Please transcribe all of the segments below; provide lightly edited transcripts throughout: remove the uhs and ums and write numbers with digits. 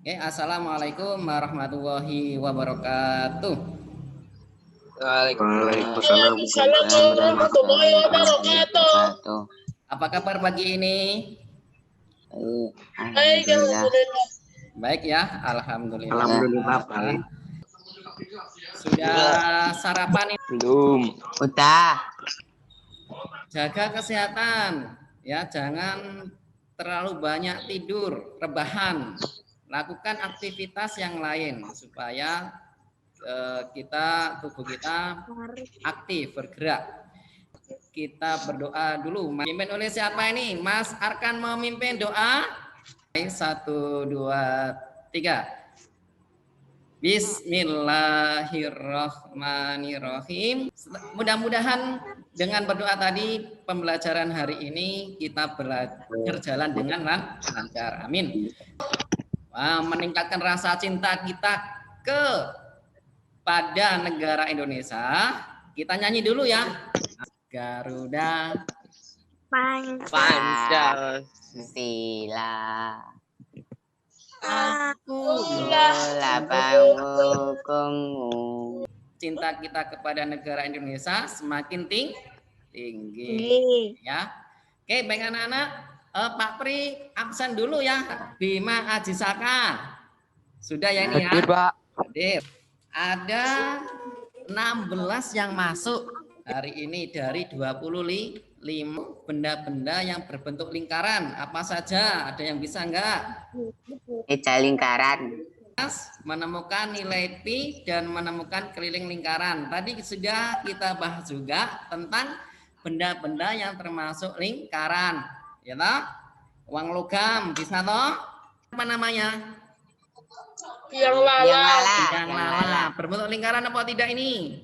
Oke, assalamualaikum warahmatullahi wabarakatuh. Waalaikumsalam warahmatullahi wabarakatuh. Apa kabar pagi ini? Baik, alhamdulillah. Baik ya, alhamdulillah. Alhamdulillah, Pak. Sudah sarapan? Belum. Udah. Jaga kesehatan, ya, jangan terlalu banyak tidur, rebahan. Lakukan aktivitas yang lain supaya tubuh kita aktif, bergerak. Kita berdoa dulu. Memimpin oleh siapa ini? Mas Arkan memimpin doa. 1, 2, 3. Bismillahirrahmanirrahim. Mudah-mudahan dengan berdoa tadi pembelajaran hari ini kita berjalan dengan lancar. Amin. Meningkatkan rasa cinta kita kepada negara Indonesia. Kita nyanyi dulu ya. Garuda Pancasila. Aku lapang hukummu. Cinta kita kepada negara Indonesia semakin tinggi. Ya. Oke, baik anak-anak. Pak Pri absen dulu ya. Bima Ajisaka. Sudah ya ini ya. Pak. Hadir. Ada 16 yang masuk hari ini dari 25 benda-benda yang berbentuk lingkaran. Apa saja? Ada yang bisa enggak? Meja lingkaran. Menemukan nilai pi dan menemukan keliling lingkaran. Tadi sudah kita bahas juga tentang benda-benda yang termasuk lingkaran. Ya toh? Uang logam bisa toh? Apa namanya? Yang lala. Berbentuk lingkaran apa tidak ini?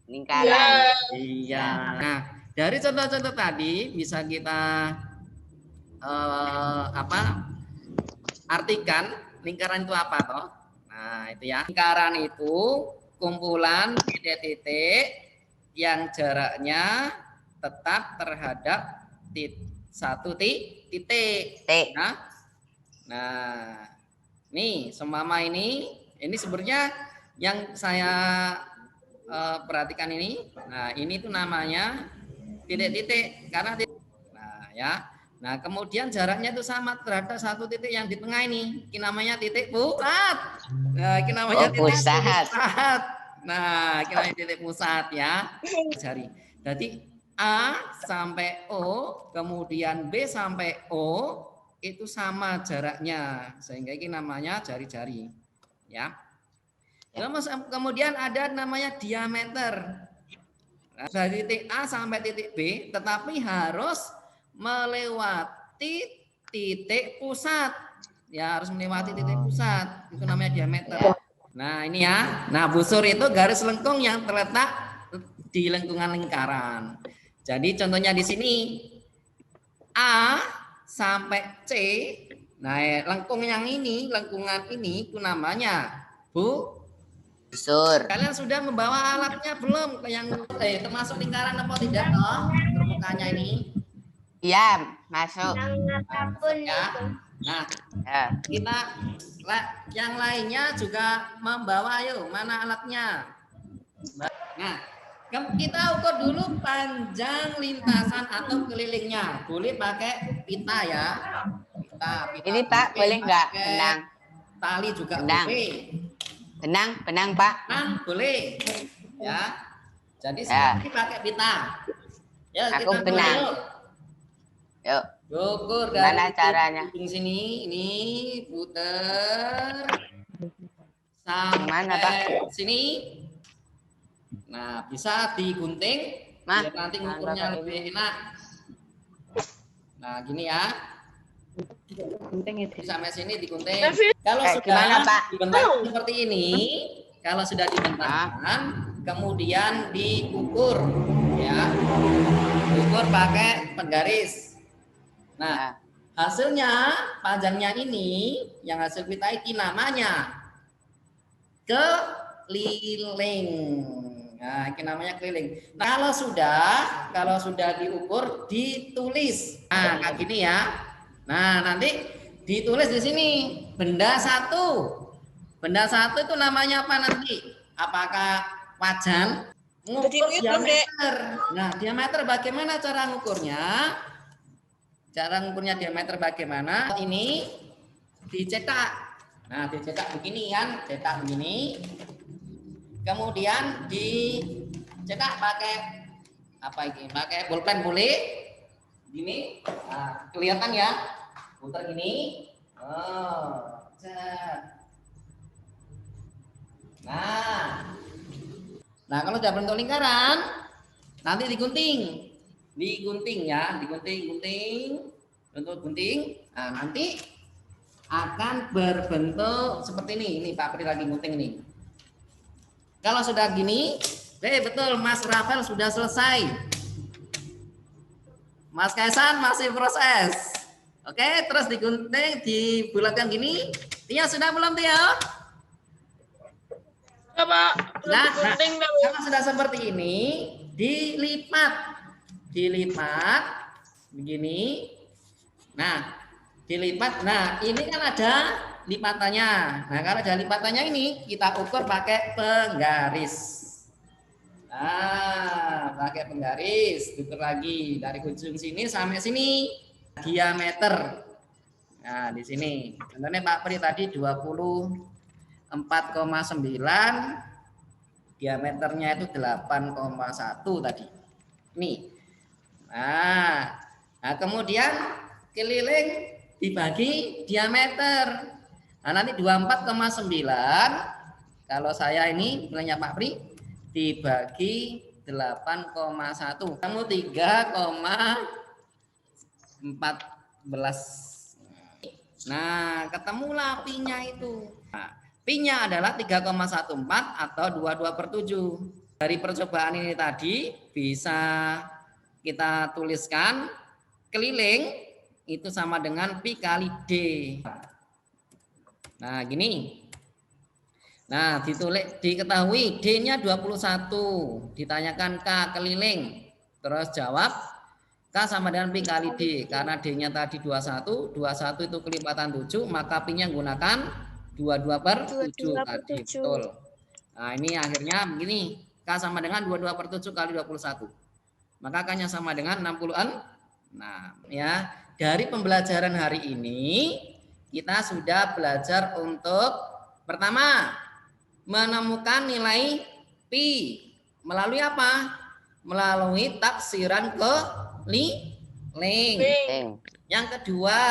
Lingkaran. Iya. Nah, dari contoh-contoh tadi bisa kita artikan lingkaran itu apa toh? Nah, itu ya. Lingkaran itu kumpulan titik-titik yang jaraknya tetap terhadap satu titik. Nah, nih seumpama ini sebenarnya yang saya perhatikan ini. Nah, ini tuh namanya titik-titik karena nah ya. Nah, kemudian jaraknya itu sama terhadap satu titik yang di tengah ini. Ini namanya titik pusat. Nah, ini namanya titik pusat. Nah, ini namanya titik pusat ya. Jari. Jadi A sampai O, kemudian B sampai O itu sama jaraknya, sehingga ini namanya jari-jari, ya. Kemudian ada namanya diameter. Nah, dari titik A sampai titik B, tetapi harus melewati titik pusat, ya harus melewati titik pusat. Itu namanya diameter. Nah ini ya. Nah busur itu garis lengkung yang terletak di lengkungan lingkaran. Jadi contohnya di sini A sampai C. Nah, lengkung yang ini, lengkungan ini itu namanya busur. Kalian sudah membawa alatnya belum? Yang termasuk lingkaran apa tidak toh? Permukaannya ini? Iya, masuk. Ya. Nah, kita yang lainnya juga membawa. Ayo, mana alatnya? Nah, kita ukur dulu panjang lintasan atau kelilingnya. Boleh pakai pita ya. Pita ini Pak, boleh nggak? Benang. Tali juga benang. boleh. Benang Pak. Boleh. Ya. Jadi sekarang pakai pita. Ya, aku kita benang. Yuk. Ukur dari mana caranya? Sini, ini putar sampai mana, Pak? Sini. Nah, bisa digunting biar nanti ngukurnya lebih enak. Nah, gini ya. Sampai sini digunting. Kalau sudah dibentangkan seperti ini, kalau sudah dibentangkan, kemudian diukur, ya. Diukur pakai penggaris. Nah, hasilnya panjangnya ini, yang hasil pita ini namanya keliling. Nah, ini namanya keliling. Nah, kalau sudah diukur, ditulis. Nah, kayak gini ya. Nah, nanti ditulis di sini benda satu. Benda satu itu namanya apa nanti? Apakah wajan? Ngukur diameter. Nah, diameter bagaimana cara ngukurnya? Cara ngukurnya diameter bagaimana? Ini dicetak. Nah, dicetak begini kan, cetak begini. Kemudian dicetak pakai apa ini? Pakai pulpen boleh. Gini. Nah, kelihatan ya? Putar gini. Oh, cet. Nah, kalau sudah bentuk lingkaran, nanti digunting ya, digunting, bentuk gunting. Nah, nanti akan berbentuk seperti ini. Ini Pak Pri lagi gunting nih. Kalau sudah gini, betul Mas Rafael sudah selesai. Mas Kaisan masih proses. Oke, terus digunting, dibulatkan gini. Tia sudah belum Tia? Ya, Pak. Nah, kalau sudah seperti ini, dilipat begini. Nah, dilipat. Nah, ini kan ada lipatannya. Nah, kalau ada lipatannya ini, kita ukur pakai penggaris. Nah, pakai penggaris, ukur lagi dari ujung sini sampai sini diameter. Nah, di sini. Contohnya Pak Pri tadi 24,9, diameternya itu 8,1 tadi. Nih. Nah, kemudian keliling dibagi diameter. Nah, nanti 24,9 kalau saya ini nilainya Pak Pri dibagi 8,1. Kamu 3,14. Nah, ketemulah pi-nya itu. Nah, pi-nya adalah 3,14 atau 22/7. Dari percobaan ini tadi bisa kita tuliskan keliling itu sama dengan pi kali D. Nah, gini. Nah, diketahui D-nya 21, ditanyakan K keliling. Terus jawab K sama dengan pi kali D. Karena D-nya tadi 21, 21 itu kelipatan 7, maka pi-nya gunakan 22/7 tadi. Betul. Nah, ini akhirnya begini. K sama dengan 22/7 kali 21. Maka K-nya sama dengan 60-an. Nah, ya, dari pembelajaran hari ini kita sudah belajar untuk pertama menemukan nilai pi melalui apa? Melalui taksiran keliling. Yang kedua,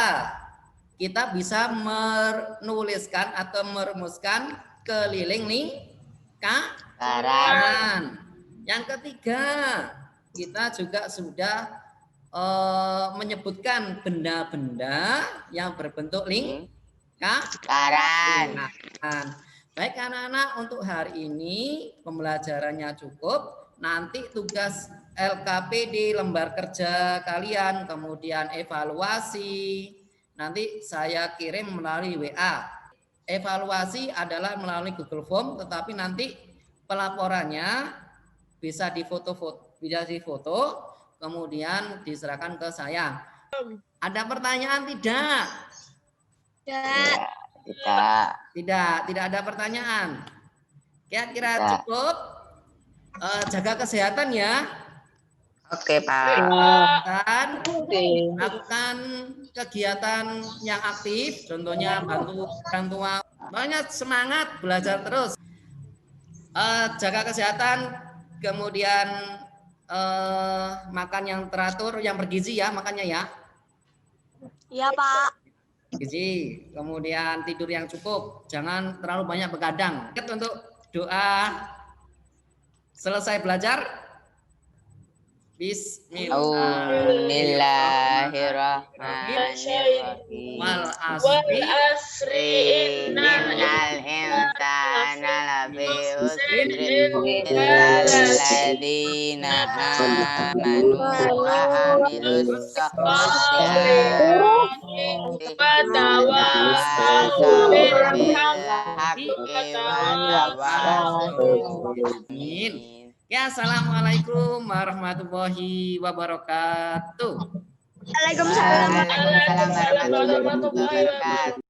kita bisa menuliskan atau merumuskan keliling lingkaran. Yang ketiga, kita juga sudah menyebutkan benda-benda yang berbentuk lingkaran. Baik anak-anak, untuk hari ini pembelajarannya cukup. Nanti tugas LKPD lembar kerja kalian, kemudian evaluasi, nanti saya kirim melalui WA. Evaluasi adalah melalui Google Form, tetapi nanti pelaporannya bisa difoto, kemudian diserahkan ke saya. Ada pertanyaan tidak? Tidak ada pertanyaan. Kira-kira cukup. Jaga kesehatan ya. Oke, Pak. Dan lakukan kegiatan yang aktif, contohnya bantu orang tua. Banyak semangat belajar terus. Jaga kesehatan, kemudian makan yang teratur, yang bergizi ya, makannya ya. Iya, Pak. Gizi, kemudian tidur yang cukup, jangan terlalu banyak begadang. Untuk doa selesai belajar. Bismillahirrahmanirrahim. Wal asri Innal insana lafi khusrin illa alladziina amanu wa amilus sholihati wa tawassaw bil haqqi wa tawassaw Amin. Ya, assalamualaikum warahmatullahi wabarakatuh. Waalaikumsalam. Waalaikumsalam warahmatullahi wabarakatuh.